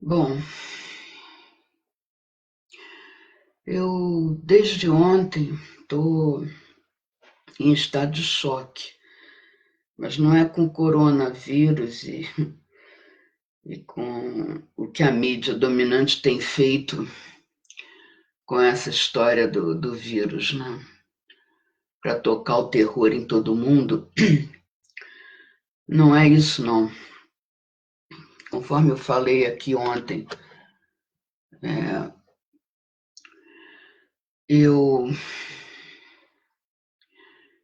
Bom, eu desde ontem estou em estado de choque, mas não é com coronavírus e com o que a mídia dominante tem feito com essa história do vírus, né? Para tocar o terror em todo mundo. Não é isso, não. Conforme eu falei aqui ontem, eu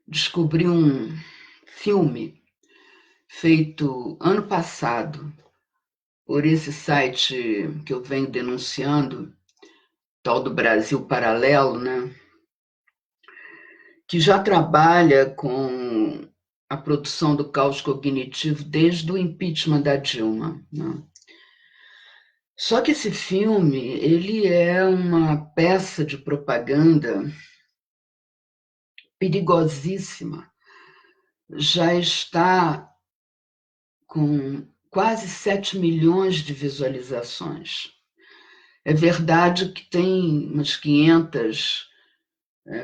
descobri um filme feito ano passado por esse site que eu venho denunciando, tal do Brasil Paralelo, né? Que já trabalha com a produção do caos cognitivo desde o impeachment da Dilma, né? Só que esse filme, ele é uma peça de propaganda perigosíssima. Já está com quase 7 milhões de visualizações. É verdade que tem umas 500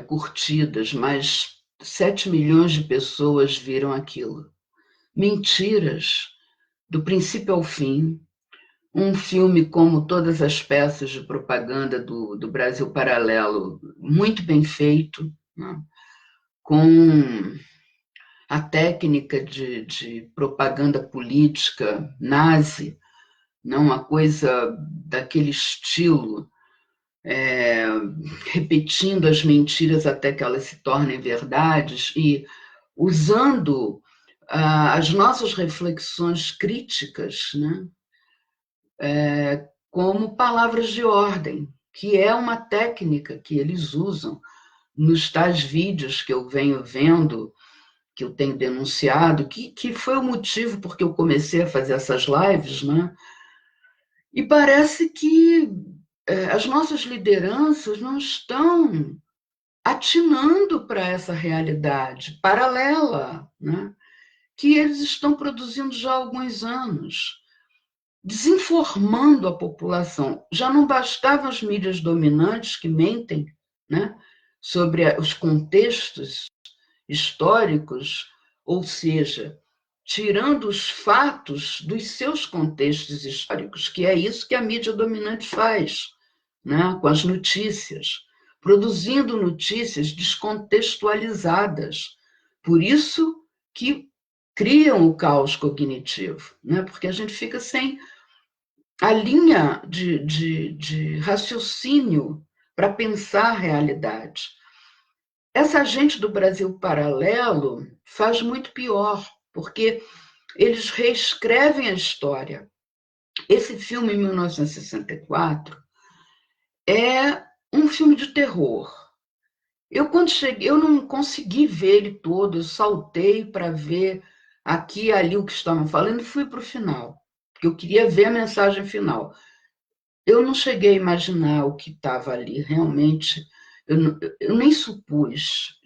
curtidas, mas 7 milhões de pessoas viram aquilo. Mentiras, do princípio ao fim. Um filme como todas as peças de propaganda do Brasil Paralelo, muito bem feito, né? Com a técnica de propaganda política nazi, não uma coisa daquele estilo, é, repetindo as mentiras até que elas se tornem verdades e usando as nossas reflexões críticas, né, como palavras de ordem, que é uma técnica que eles usam nos tais vídeos que eu venho vendo, que eu tenho denunciado, que foi o motivo porque eu comecei a fazer essas lives, né? E parece que as nossas lideranças não estão atinando para essa realidade paralela, né? Que eles estão produzindo já há alguns anos, desinformando a população. Já não bastavam as mídias dominantes que mentem, né, sobre os contextos históricos, ou seja, tirando os fatos dos seus contextos históricos, que é isso que a mídia dominante faz, né, com as notícias, produzindo notícias descontextualizadas. Por isso que criam o caos cognitivo, né, porque a gente fica sem a linha de raciocínio para pensar a realidade. Essa gente do Brasil Paralelo faz muito pior, porque eles reescrevem a história. Esse filme, em 1964, é um filme de terror. Quando cheguei, eu não consegui ver ele todo, eu saltei para ver aqui e ali o que estavam falando e fui para o final, porque eu queria ver a mensagem final. Eu não cheguei a imaginar o que estava ali, realmente, eu nem supus.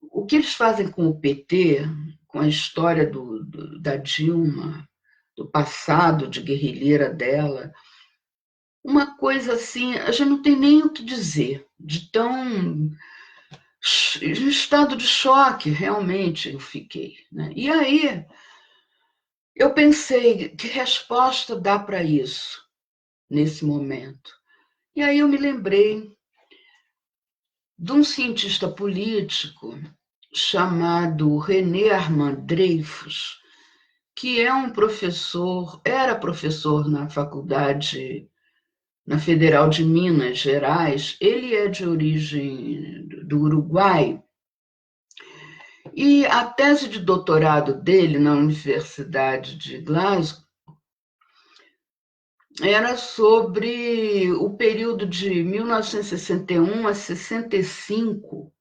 O que eles fazem com o PT, com a história da Dilma, do passado de guerrilheira dela, uma coisa assim, a gente não tem nem o que dizer, de tão estado de choque, realmente eu fiquei, né? E aí eu pensei, que resposta dá para isso, nesse momento? E aí eu me lembrei de um cientista político chamado René Armand Dreyfus, que é um professor, era professor na faculdade, na Federal de Minas Gerais. Ele é de origem do Uruguai, e a tese de doutorado dele na Universidade de Glasgow era sobre o período de 1961 a 65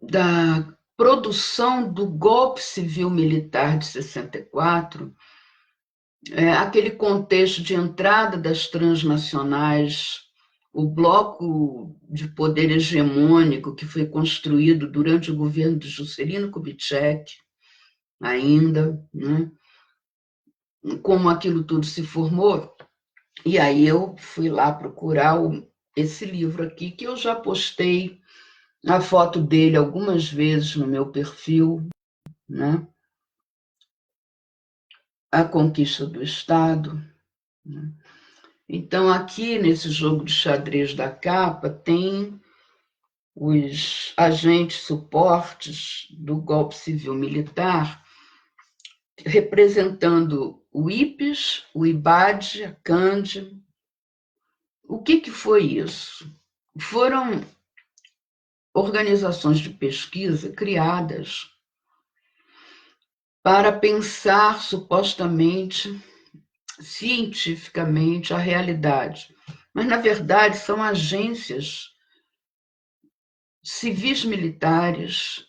da produção do golpe civil militar de 64, aquele contexto de entrada das transnacionais, o bloco de poder hegemônico que foi construído durante o governo de Juscelino Kubitschek, ainda, né? como aquilo tudo se formou, e aí eu fui lá procurar esse livro aqui, que eu já postei a foto dele algumas vezes no meu perfil, né? A Conquista do Estado. Né? Então, aqui nesse jogo de xadrez da capa, tem os agentes suportes do golpe civil-militar, representando o IPES, o IBAD, a CANDE. O que foi isso? Foram organizações de pesquisa criadas para pensar supostamente, cientificamente, a realidade. Mas, na verdade, são agências civis militares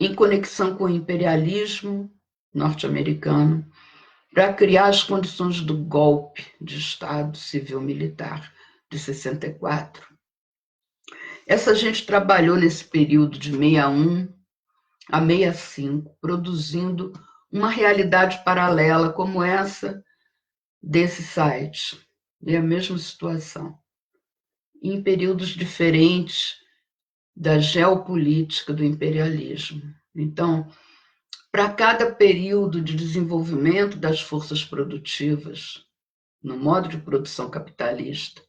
em conexão com o imperialismo norte-americano para criar as condições do golpe de Estado civil-militar de 64. Essa gente trabalhou nesse período de 61 a 65, produzindo uma realidade paralela como essa desse site. É a mesma situação. Em períodos diferentes da geopolítica do imperialismo. Então, para cada período de desenvolvimento das forças produtivas, no modo de produção capitalista,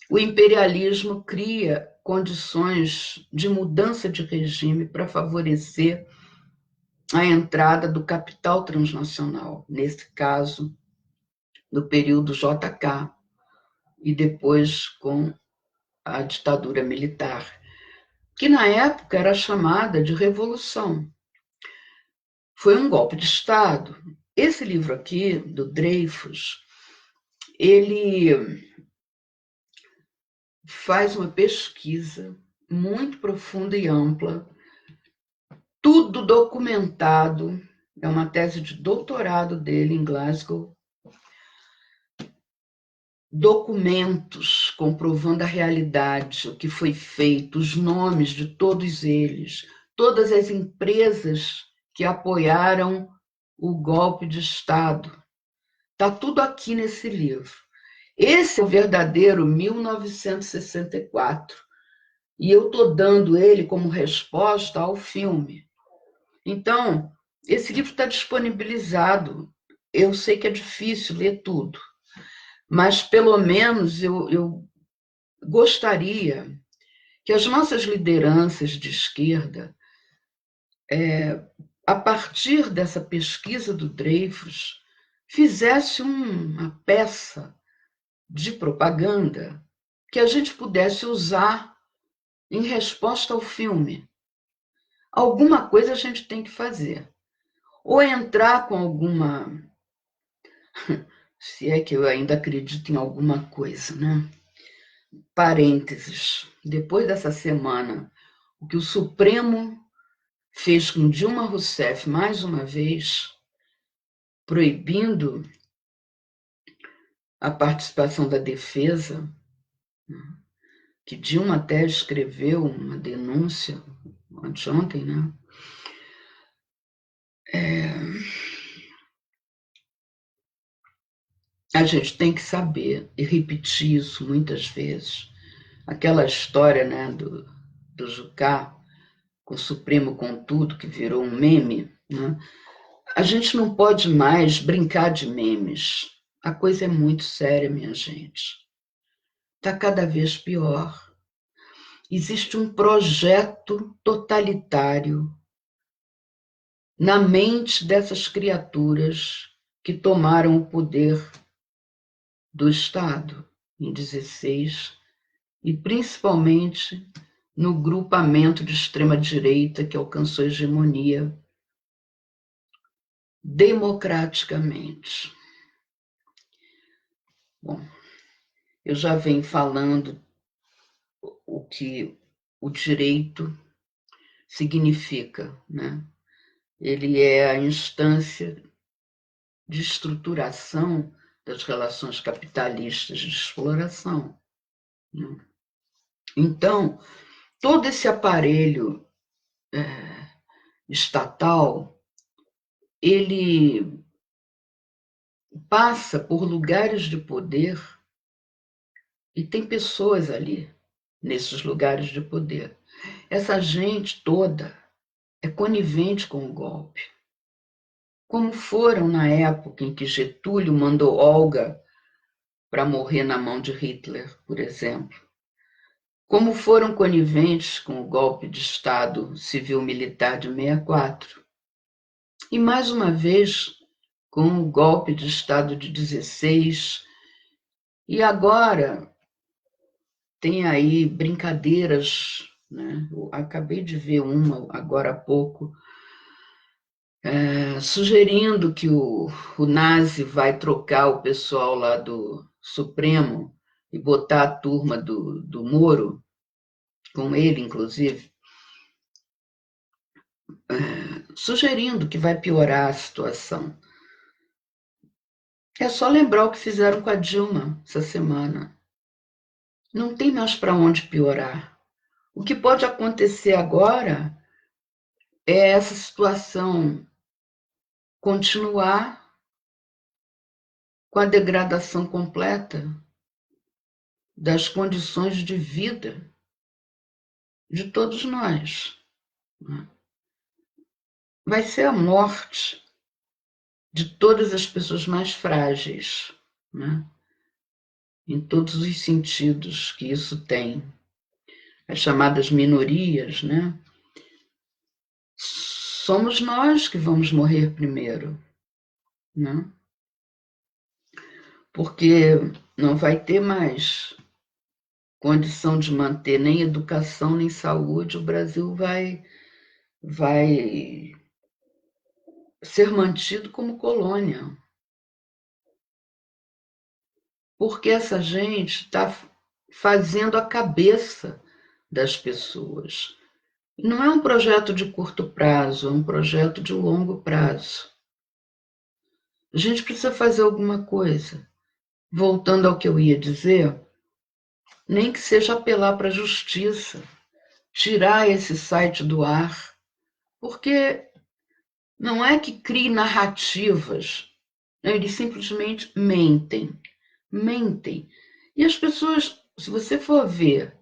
o imperialismo cria condições de mudança de regime para favorecer a entrada do capital transnacional, nesse caso, no período JK, e depois com a ditadura militar, que na época era chamada de revolução. Foi um golpe de Estado. Esse livro aqui, do Dreyfus, ele faz uma pesquisa muito profunda e ampla, tudo documentado, é uma tese de doutorado dele em Glasgow, documentos comprovando a realidade, o que foi feito, os nomes de todos eles, todas as empresas que apoiaram o golpe de Estado. Está tudo aqui nesse livro. Esse é o verdadeiro 1964. E eu estou dando ele como resposta ao filme. Então, esse livro está disponibilizado. Eu sei que é difícil ler tudo, mas pelo menos eu gostaria que as nossas lideranças de esquerda, a partir dessa pesquisa do Dreyfus, fizesse uma peça de propaganda que a gente pudesse usar em resposta ao filme. Alguma coisa a gente tem que fazer. Ou entrar com alguma, se é que eu ainda acredito em alguma coisa, né? Parênteses. Depois dessa semana, o que o Supremo fez com Dilma Rousseff, mais uma vez, proibindo a participação da defesa, que Dilma até escreveu uma denúncia anteontem, né? A gente tem que saber, e repetir isso muitas vezes, aquela história, né, do Jucá, com o Supremo com tudo, que virou um meme, né? A gente não pode mais brincar de memes. A coisa é muito séria, minha gente. Está cada vez pior. Existe um projeto totalitário na mente dessas criaturas que tomaram o poder do Estado em 16 e principalmente no grupamento de extrema-direita que alcançou hegemonia democraticamente. Bom, eu já venho falando o que o direito significa, né? Ele é a instância de estruturação das relações capitalistas de exploração, né? Então, todo esse aparelho estatal, ele passa por lugares de poder e tem pessoas ali, nesses lugares de poder. Essa gente toda é conivente com o golpe. Como foram na época em que Getúlio mandou Olga para morrer na mão de Hitler, por exemplo. Como foram coniventes com o golpe de Estado civil-militar de 64. E, mais uma vez, com o golpe de Estado de 16. E agora tem aí brincadeiras, né? Eu acabei de ver uma agora há pouco, sugerindo que o Nazi vai trocar o pessoal lá do Supremo e botar a turma do Moro, com ele, inclusive, sugerindo que vai piorar a situação. É só lembrar o que fizeram com a Dilma essa semana. Não tem mais para onde piorar. O que pode acontecer agora é essa situação continuar com a degradação completa das condições de vida de todos nós. Vai ser a morte de todas as pessoas mais frágeis, né? Em todos os sentidos que isso tem. As chamadas minorias, né? Somos nós que vamos morrer primeiro, né? Porque não vai ter mais condição de manter nem educação nem saúde, o Brasil vai ser mantido como colônia. Porque essa gente está fazendo a cabeça das pessoas. Não é um projeto de curto prazo, é um projeto de longo prazo. A gente precisa fazer alguma coisa. Voltando ao que eu ia dizer, nem que seja apelar para a justiça, tirar esse site do ar, porque não é que crie narrativas, eles simplesmente mentem. Mentem. E as pessoas, se você for ver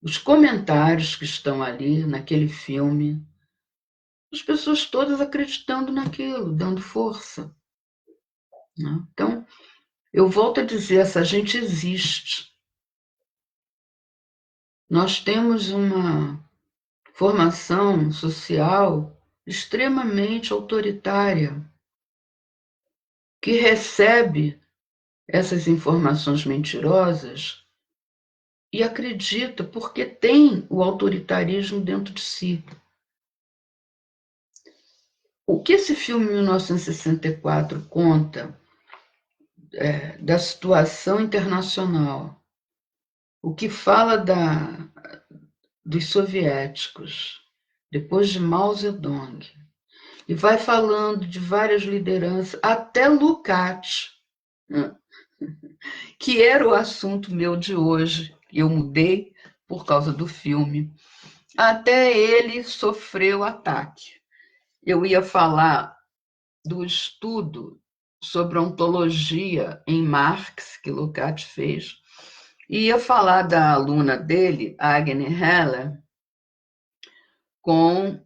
os comentários que estão ali naquele filme, as pessoas todas acreditando naquilo, dando força, né? Então, eu volto a dizer, essa gente existe. Nós temos uma formação social extremamente autoritária, que recebe essas informações mentirosas e acredita porque tem o autoritarismo dentro de si. O que esse filme 1964 conta da situação internacional, o que fala dos soviéticos, depois de Mao Zedong, e vai falando de várias lideranças, até Lukács, né, que era o assunto meu de hoje, eu mudei por causa do filme, até ele sofreu ataque. Eu ia falar do estudo sobre ontologia em Marx, que Lukács fez, e ia falar da aluna dele, Agnes Heller, com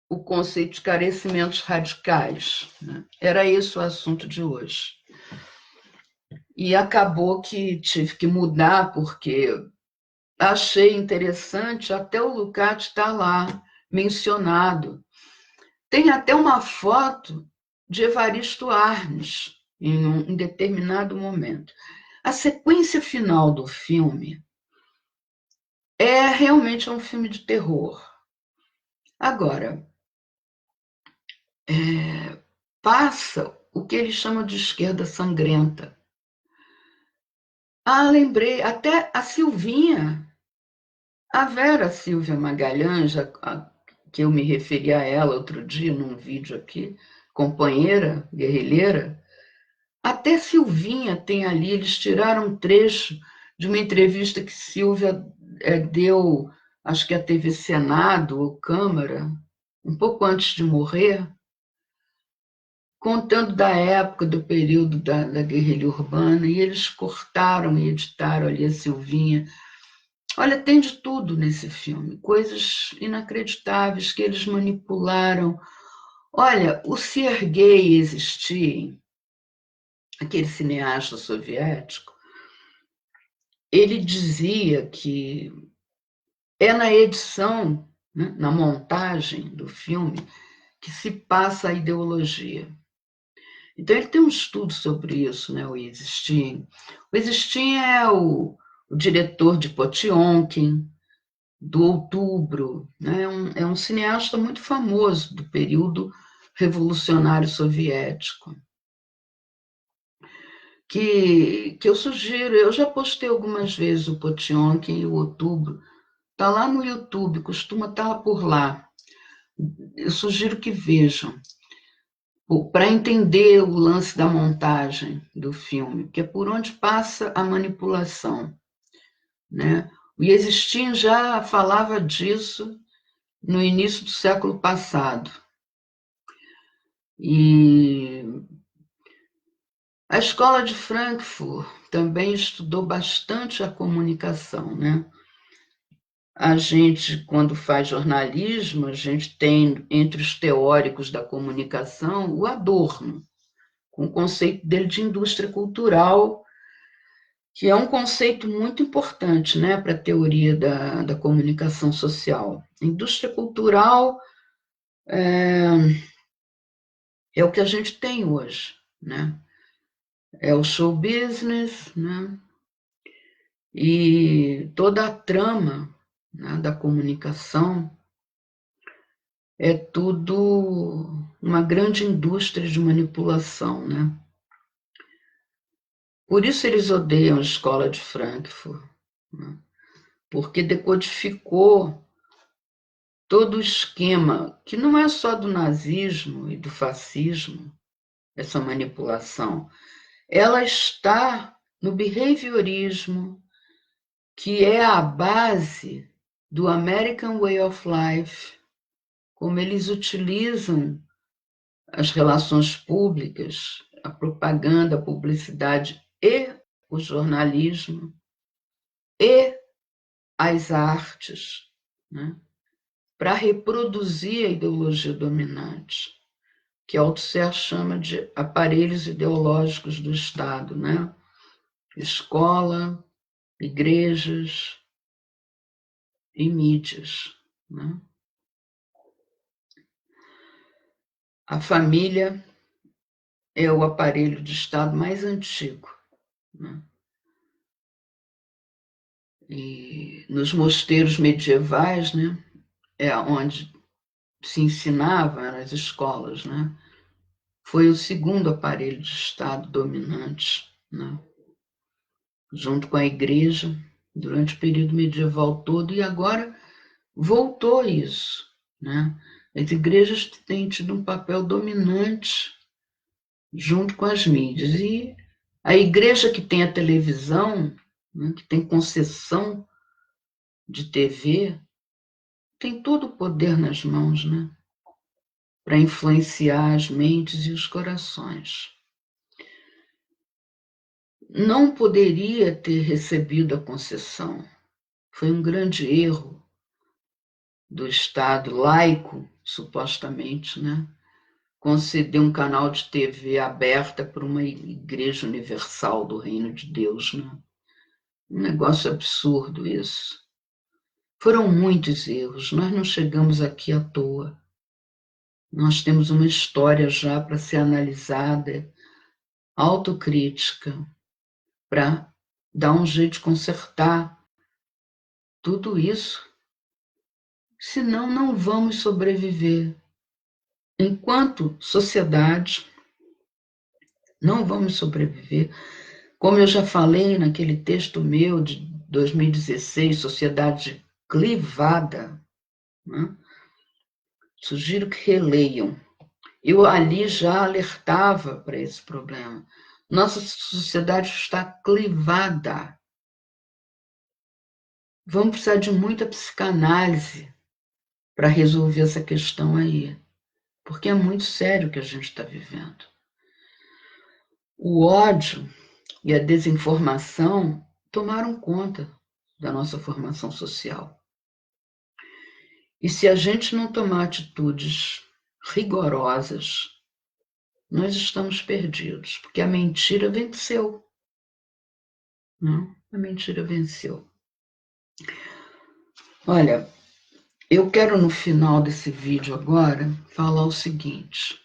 o conceito de carecimentos radicais, né? Era esse o assunto de hoje. E acabou que tive que mudar, porque achei interessante até o Lukács estar lá mencionado. Tem até uma foto de Evaristo Arnes em um determinado momento. A sequência final do filme realmente um filme de terror. Agora, passa o que eles chamam de esquerda sangrenta. Ah, lembrei, até a Silvinha, a Vera Silvia Magalhães, que eu me referi a ela outro dia num vídeo aqui, companheira guerrilheira, até Silvinha tem ali, eles tiraram um trecho de uma entrevista que Silvia deu, acho que à TV Senado ou Câmara, um pouco antes de morrer, contando da época, do período da guerrilha urbana, e eles cortaram e editaram ali a Silvinha. Olha, tem de tudo nesse filme, coisas inacreditáveis que eles manipularam. Olha, o Sergei Existir, aquele cineasta soviético, ele dizia que é na edição, né, na montagem do filme, que se passa a ideologia. Então, ele tem um estudo sobre isso, né, o Existir. O Existir é o diretor de Potionkin, do Outubro, né, é um cineasta muito famoso do período revolucionário soviético, que eu sugiro, eu já postei algumas vezes o Potionkin e o Outubro, está lá no YouTube, costuma estar por lá. Eu sugiro que vejam, para entender o lance da montagem do filme, que é por onde passa a manipulação, né? O Existir já falava disso no início do século passado. E a escola de Frankfurt também estudou bastante a comunicação, né? A gente, quando faz jornalismo, a gente tem entre os teóricos da comunicação o Adorno, com o conceito dele de indústria cultural, que é um conceito muito importante, né, para a teoria da comunicação social. A indústria cultural é o que a gente tem hoje, né? É o show business, né? E toda a trama, né, da comunicação é tudo uma grande indústria de manipulação, né? Por isso eles odeiam a escola de Frankfurt, né? Porque decodificou todo o esquema, que não é só do nazismo e do fascismo, essa manipulação. Ela está no behaviorismo, que é a base do American Way of Life, como eles utilizam as relações públicas, a propaganda, a publicidade e o jornalismo e as artes, né, para reproduzir a ideologia dominante, que Althusser chama de aparelhos ideológicos do Estado, né? Escola, igrejas e mídias, né? A família é o aparelho de Estado mais antigo, né? E nos mosteiros medievais, né, é onde se ensinava, nas escolas, né? Foi o segundo aparelho de Estado dominante, né? Junto com a igreja, durante o período medieval todo, e agora voltou isso, né? As igrejas têm tido um papel dominante junto com as mídias. E a igreja que tem a televisão, né, que tem concessão de TV, tem todo o poder nas mãos, né? Para influenciar as mentes e os corações. Não poderia ter recebido a concessão. Foi um grande erro do Estado laico, supostamente, né? Conceder um canal de TV aberta para uma igreja universal do Reino de Deus, né? Um negócio absurdo isso. Foram muitos erros, nós não chegamos aqui à toa. Nós temos uma história já para ser analisada, autocrítica, para dar um jeito de consertar tudo isso. Senão, não vamos sobreviver. Enquanto sociedade, não vamos sobreviver. Como eu já falei naquele texto meu de 2016, Sociedade Clivada, né? Sugiro que releiam. Eu ali já alertava para esse problema. Nossa sociedade está clivada. Vamos precisar de muita psicanálise para resolver essa questão aí, porque é muito sério o que a gente está vivendo. O ódio e a desinformação tomaram conta da nossa formação social. E se a gente não tomar atitudes rigorosas, nós estamos perdidos, porque a mentira venceu. Não? A mentira venceu. Olha, eu quero no final desse vídeo agora falar o seguinte.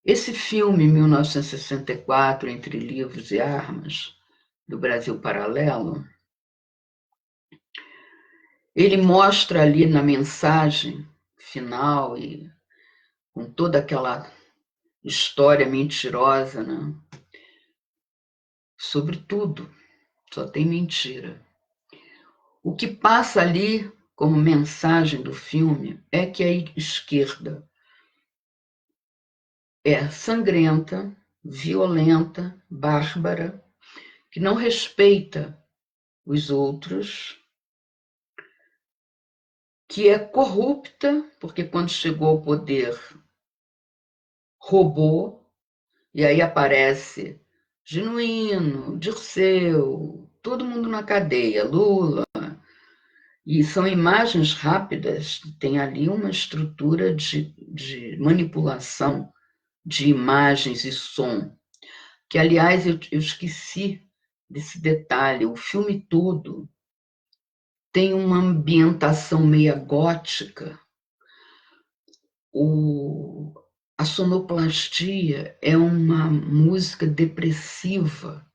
Esse filme, 1964, Entre Livros e Armas, do Brasil Paralelo, ele mostra ali na mensagem final e com toda aquela história mentirosa, né? Sobre tudo, só tem mentira. O que passa ali como mensagem do filme é que a esquerda é sangrenta, violenta, bárbara, que não respeita os outros, que é corrupta, porque quando chegou ao poder roubou, e aí aparece Genuíno, Dirceu, todo mundo na cadeia, Lula, e são imagens rápidas, tem ali uma estrutura de manipulação de imagens e som, que, aliás, eu esqueci desse detalhe, o filme todo tem uma ambientação meia gótica, a sonoplastia é uma música depressiva,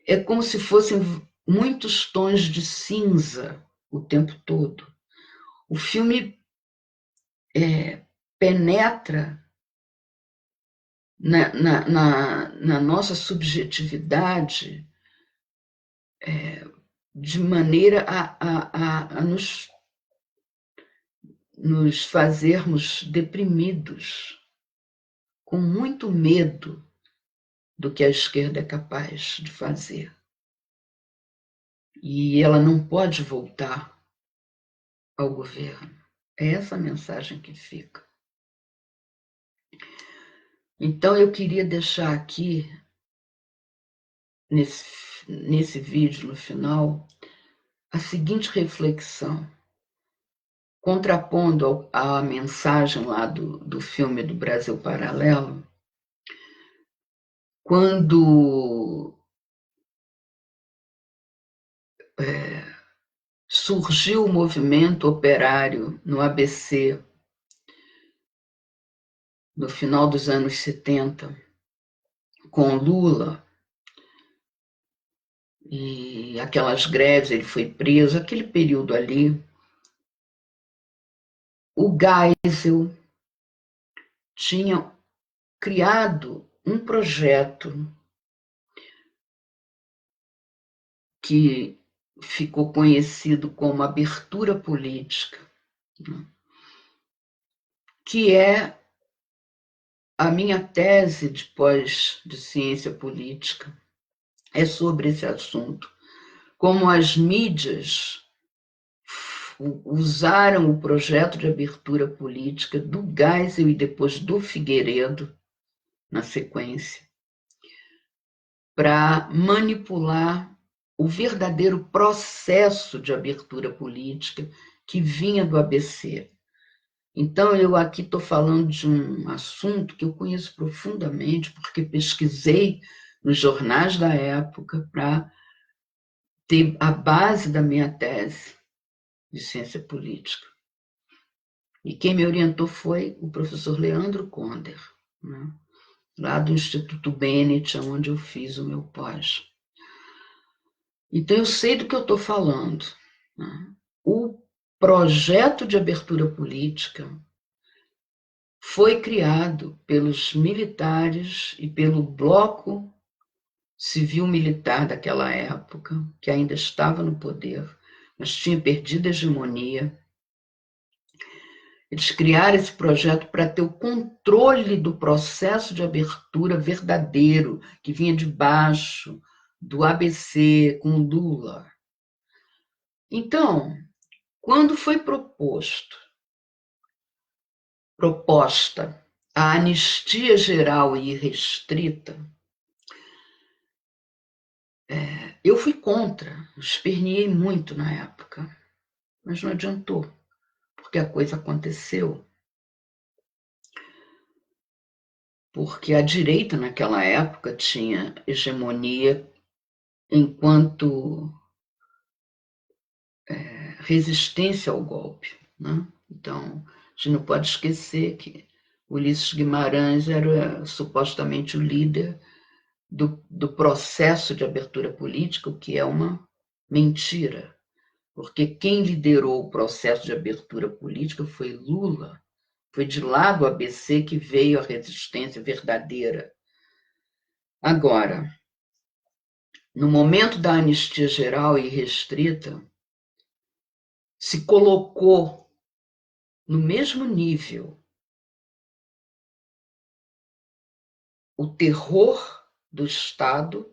é como se fossem muitos tons de cinza o tempo todo. O filme penetra na nossa subjetividade de maneira a nos fazermos deprimidos, com muito medo do que a esquerda é capaz de fazer. E ela não pode voltar ao governo. É essa a mensagem que fica. Então, eu queria deixar aqui, nesse vídeo, no final, a seguinte reflexão, contrapondo a mensagem lá do filme do Brasil Paralelo, quando surgiu o movimento operário no ABC, no final dos anos 70, com Lula, e aquelas greves, ele foi preso, aquele período ali, o Geisel tinha criado um projeto que ficou conhecido como abertura política, que é a minha tese de de ciência política, é sobre esse assunto, como as mídias usaram o projeto de abertura política do Geisel e depois do Figueiredo, na sequência, para manipular o verdadeiro processo de abertura política que vinha do ABC. Então, eu aqui estou falando de um assunto que eu conheço profundamente, porque pesquisei nos jornais da época para ter a base da minha tese de ciência política. E quem me orientou foi o professor Leandro Conder, né, lá do Instituto Bennett, onde eu fiz o meu pós. Então, eu sei do que eu estou falando. Né? O projeto de abertura política foi criado pelos militares e pelo bloco civil-militar daquela época, que ainda estava no poder, mas tinha perdido a hegemonia. Eles criaram esse projeto para ter o controle do processo de abertura verdadeiro, que vinha de baixo, do ABC, com Lula. Então, quando foi proposta a anistia geral e irrestrita, eu fui contra, esperneei muito na época, mas não adiantou, porque a coisa aconteceu. Porque a direita, naquela época, tinha hegemonia enquanto resistência ao golpe, né? Então, a gente não pode esquecer que Ulisses Guimarães era supostamente o líder do processo de abertura política, o que é uma mentira, porque quem liderou o processo de abertura política foi Lula, foi de lá do ABC que veio a resistência verdadeira. Agora, no momento da anistia geral e restrita, se colocou no mesmo nível o terror do Estado,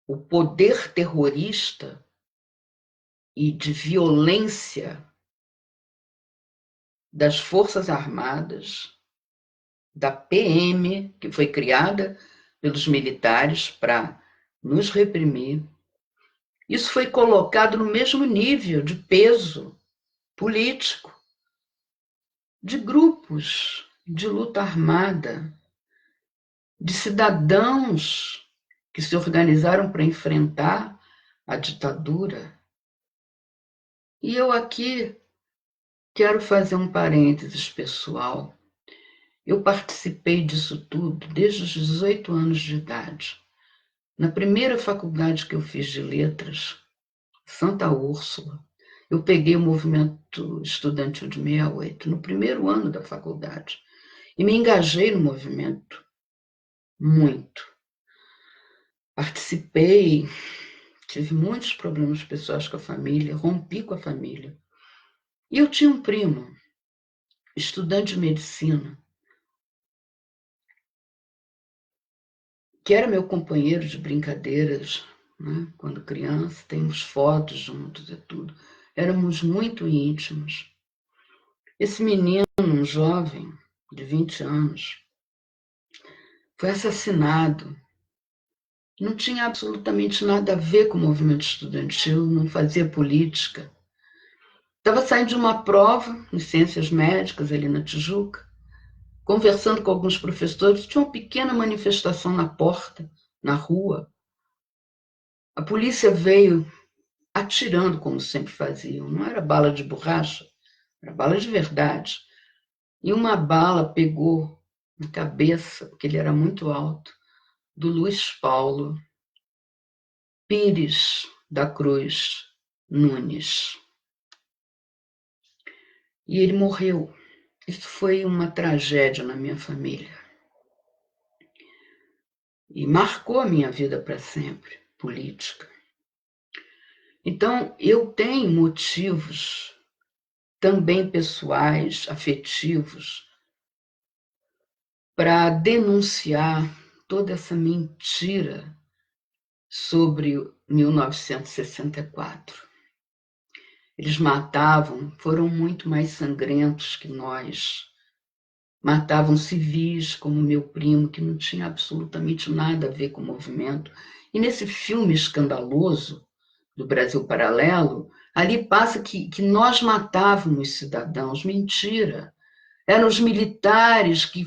o poder terrorista e de violência das Forças Armadas, da PM, que foi criada pelos militares para nos reprimir. Isso foi colocado no mesmo nível de peso político de grupos de luta armada, de cidadãos que se organizaram para enfrentar a ditadura. E eu aqui quero fazer um parênteses pessoal. Eu participei disso tudo desde os 18 anos de idade. Na primeira faculdade que eu fiz de letras, Santa Úrsula, eu peguei o movimento estudantil de 68, no primeiro ano da faculdade, e me engajei no movimento muito. Participei, tive muitos problemas pessoais com a família, rompi com a família. E eu tinha um primo, estudante de medicina, que era meu companheiro de brincadeiras, né? Quando criança, temos fotos juntos e tudo. Éramos muito íntimos. Esse menino, um jovem de 20 anos, foi assassinado. Não tinha absolutamente nada a ver com o movimento estudantil, não fazia política. Estava saindo de uma prova em ciências médicas ali na Tijuca, conversando com alguns professores, tinha uma pequena manifestação na porta, na rua. A polícia veio atirando, como sempre faziam. Não era bala de borracha, era bala de verdade. E uma bala pegou na cabeça, porque ele era muito alto, do Luiz Paulo Pires da Cruz Nunes. E ele morreu. Isso foi uma tragédia na minha família. E marcou a minha vida para sempre, política. Então, eu tenho motivos também pessoais, afetivos, para denunciar toda essa mentira sobre 1964. Eles matavam, foram muito mais sangrentos que nós. Matavam civis, como meu primo, que não tinha absolutamente nada a ver com o movimento. E nesse filme escandaloso do Brasil Paralelo, ali passa que nós matávamos cidadãos. Mentira. Eram os militares que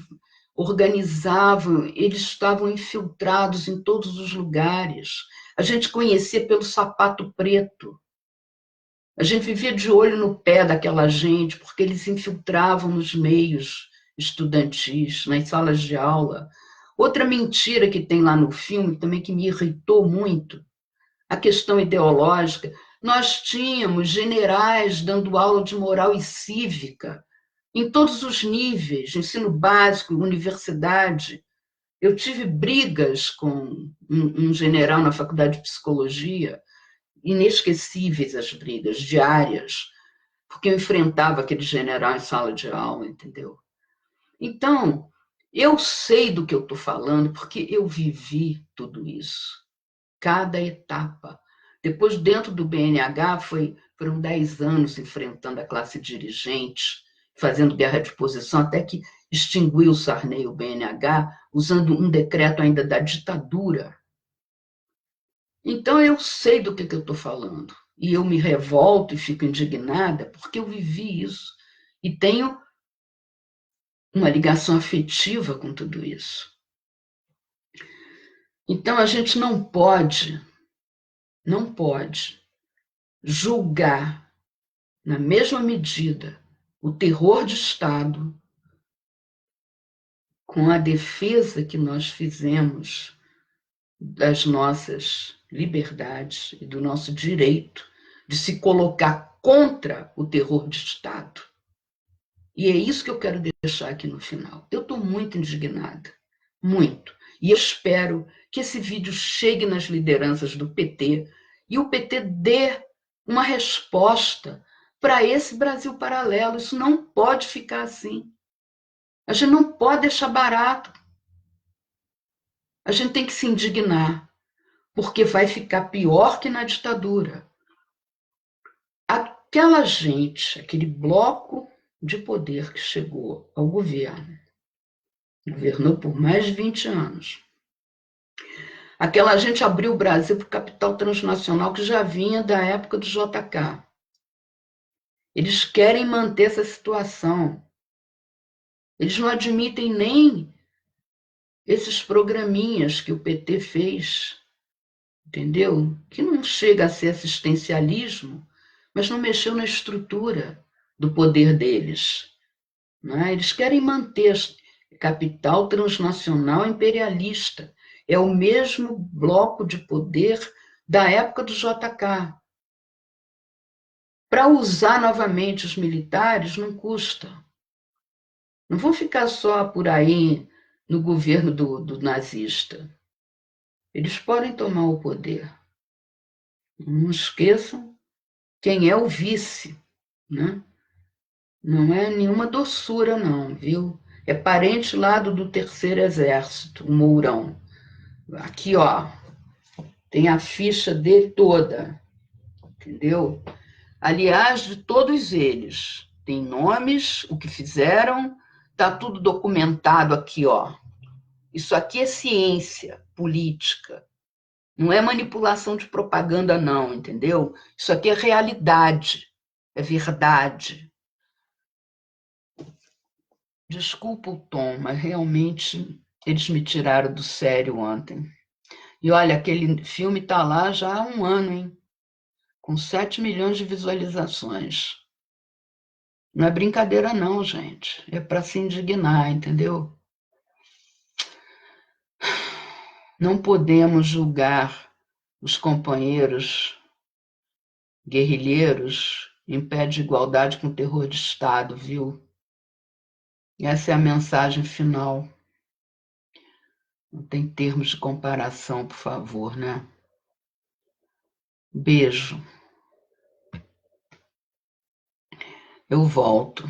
organizavam, eles estavam infiltrados em todos os lugares. A gente conhecia pelo sapato preto. A gente vivia de olho no pé daquela gente, porque eles se infiltravam nos meios estudantis, nas salas de aula. Outra mentira que tem lá no filme, também que me irritou muito, a questão ideológica. Nós tínhamos generais dando aula de moral e cívica, em todos os níveis, ensino básico, universidade. Eu tive brigas com um general na faculdade de psicologia, inesquecíveis as brigas, diárias, porque eu enfrentava aquele general em sala de aula, entendeu? Então, eu sei do que eu estou falando, porque eu vivi tudo isso, cada etapa. Depois, dentro do BNH, foram 10 anos enfrentando a classe dirigente, fazendo guerra de posição, até que extinguiu o Sarney, o BNH, usando um decreto ainda da ditadura. Então, eu sei do que eu estou falando. E eu me revolto e fico indignada porque eu vivi isso. E tenho uma ligação afetiva com tudo isso. Então, a gente não pode julgar, na mesma medida, o terror de Estado com a defesa que nós fizemos das nossas liberdades e do nosso direito de se colocar contra o terror de Estado. E é isso que eu quero deixar aqui no final. Eu estou muito indignada, muito. E eu espero que esse vídeo chegue nas lideranças do PT e o PT dê uma resposta para esse Brasil paralelo. Isso não pode ficar assim. A gente não pode deixar barato. A gente tem que se indignar, porque vai ficar pior que na ditadura. Aquela gente, aquele bloco de poder que chegou ao governo, governou por mais de 20 anos. Aquela gente abriu o Brasil para o capital transnacional que já vinha da época do JK. Eles querem manter essa situação. Eles não admitem nem esses programinhas que o PT fez, entendeu? Que não chega a ser assistencialismo, mas não mexeu na estrutura do poder deles. Né? Eles querem manter a capital transnacional imperialista. É o mesmo bloco de poder da época do JK. Para usar novamente os militares não custa. Não vão ficar só por aí no governo do nazista. Eles podem tomar o poder. Não esqueçam quem é o vice, né? Não é nenhuma doçura, não, viu? É parente lá do Terceiro Exército, o Mourão. Aqui, ó, tem a ficha dele toda, entendeu? Aliás, de todos eles, tem nomes, o que fizeram, tá tudo documentado aqui, ó. Isso aqui é ciência política, não é manipulação de propaganda, não, entendeu? Isso aqui é realidade, é verdade. Desculpa o tom, mas realmente eles me tiraram do sério ontem. E olha, aquele filme está lá já há um ano, hein? Com 7 milhões de visualizações. Não é brincadeira, não, gente. É para se indignar, entendeu? Não podemos julgar os companheiros guerrilheiros em pé de igualdade com o terror de Estado, viu? Essa é a mensagem final. Não tem termos de comparação, por favor, né? Beijo. Eu volto.